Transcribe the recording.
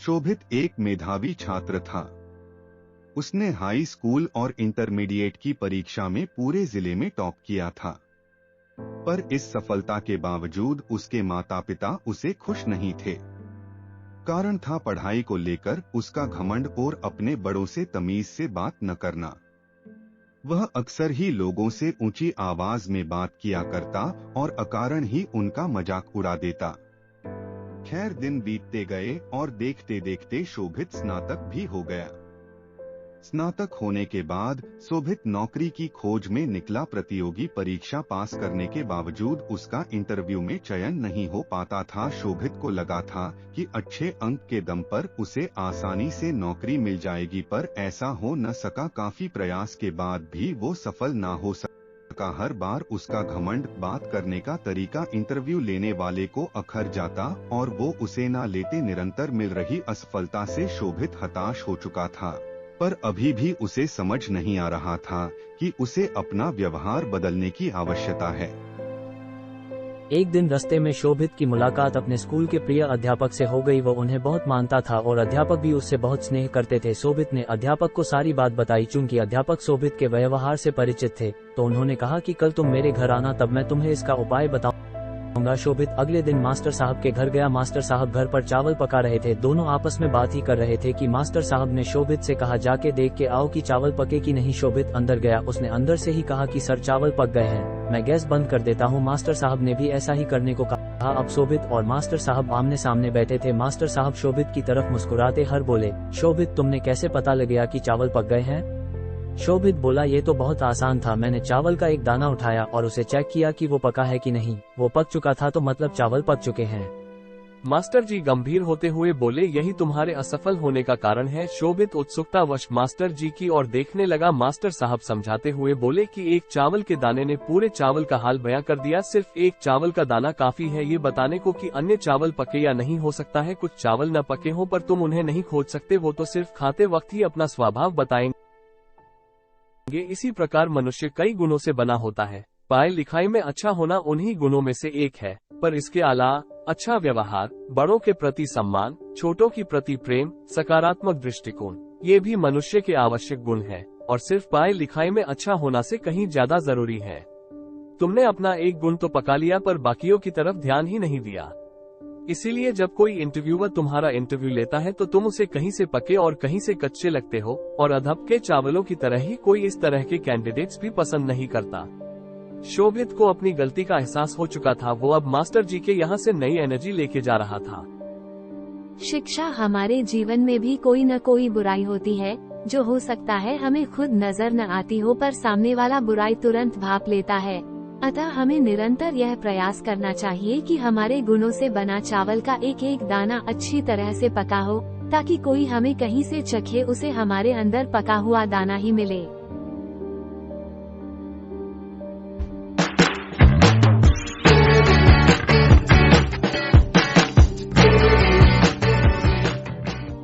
शोभित एक मेधावी छात्र था। उसने हाई स्कूल और इंटरमीडिएट की परीक्षा में पूरे जिले में टॉप किया था। पर इस सफलता के बावजूद उसके माता पिता उसे खुश नहीं थे। कारण था पढ़ाई को लेकर उसका घमंड और अपने बड़ों से तमीज से बात न करना। वह अक्सर ही लोगों से ऊंची आवाज में बात किया करता और अकारण ही उनका मजाक उड़ा देता। खैर, दिन बीतते गए और देखते देखते शोभित स्नातक भी हो गया। स्नातक होने के बाद शोभित नौकरी की खोज में निकला। प्रतियोगी परीक्षा पास करने के बावजूद उसका इंटरव्यू में चयन नहीं हो पाता था। शोभित को लगा था कि अच्छे अंक के दम पर उसे आसानी से नौकरी मिल जाएगी, पर ऐसा हो न सका। काफी प्रयास के बाद भी वो सफल ना हो सका। हर बार उसका घमंड, बात करने का तरीका इंटरव्यू लेने वाले को अखर जाता और वो उसे ना लेते। निरंतर मिल रही असफलता से शोभित हताश हो चुका था, पर अभी भी उसे समझ नहीं आ रहा था कि उसे अपना व्यवहार बदलने की आवश्यकता है। एक दिन रास्ते में शोभित की मुलाकात अपने स्कूल के प्रिय अध्यापक से हो गई। वो उन्हें बहुत मानता था और अध्यापक भी उससे बहुत स्नेह करते थे। शोभित ने अध्यापक को सारी बात बताई। चूंकि अध्यापक शोभित के व्यवहार से परिचित थे, तो उन्होंने कहा कि कल तुम मेरे घर आना, तब मैं तुम्हें इसका उपाय बताऊंगा। शोभित अगले दिन मास्टर साहब के घर गया। मास्टर साहब घर पर चावल पका रहे थे। दोनों आपस में बात ही कर रहे थे कि मास्टर साहब ने शोभित से कहा, जाके देख के आओ कि चावल पके कि नहीं। शोभित अंदर गया। उसने अंदर से ही कहा कि सर, चावल पक गए हैं, मैं गैस बंद कर देता हूँ। मास्टर साहब ने भी ऐसा ही करने को कहा। अब शोभित और मास्टर साहब आमने सामने बैठे थे। मास्टर साहब शोभित की तरफ मुस्कुराते हर बोले, शोभित, तुमने कैसे पता लग गया कि चावल पक गए हैं? शोभित बोला, ये तो बहुत आसान था। मैंने चावल का एक दाना उठाया और उसे चेक किया कि वो पका है कि नहीं। वो पक चुका था, तो मतलब चावल पक चुके हैं। मास्टर जी गंभीर होते हुए बोले, यही तुम्हारे असफल होने का कारण है। शोभित उत्सुकतावश मास्टर जी की ओर देखने लगा। मास्टर साहब समझाते हुए बोले कि एक चावल के दाने ने पूरे चावल का हाल बयां कर दिया। सिर्फ एक चावल का दाना काफी है ये बताने को कि अन्य चावल पके या नहीं। हो सकता है कुछ चावल न पके हो, पर तुम उन्हें नहीं खोज सकते। वो तो सिर्फ खाते वक्त ही अपना स्वभाव बताएंगे। इसी प्रकार मनुष्य कई गुणों से बना होता है। पढ़ाई लिखाई में अच्छा होना उन्हीं गुणों में से एक है, पर इसके अलावा अच्छा व्यवहार, बड़ों के प्रति सम्मान, छोटों के प्रति प्रेम, सकारात्मक दृष्टिकोण, ये भी मनुष्य के आवश्यक गुण है और सिर्फ पढ़ाई लिखाई में अच्छा होना से कहीं ज्यादा जरूरी है। तुमने अपना एक गुण तो पका लिया, पर बाकियों की तरफ ध्यान ही नहीं दिया। इसीलिए जब कोई इंटरव्यूअर तुम्हारा इंटरव्यू लेता है तो तुम उसे कहीं से पके और कहीं से कच्चे लगते हो, और अधपके चावलों की तरह ही कोई इस तरह के कैंडिडेट्स भी पसंद नहीं करता। शोभित को अपनी गलती का एहसास हो चुका था। वो अब मास्टर जी के यहाँ से नई एनर्जी लेके जा रहा था। शिक्षा हमारे जीवन में भी कोई न कोई बुराई होती है, जो हो सकता है हमें खुद नजर न आती हो, पर सामने वाला बुराई तुरंत भांप लेता है। अतः हमें निरंतर यह प्रयास करना चाहिए कि हमारे गुणों से बना चावल का एक एक दाना अच्छी तरह से पका हो, ताकि कोई हमें कहीं से चखे उसे हमारे अंदर पका हुआ दाना ही मिले।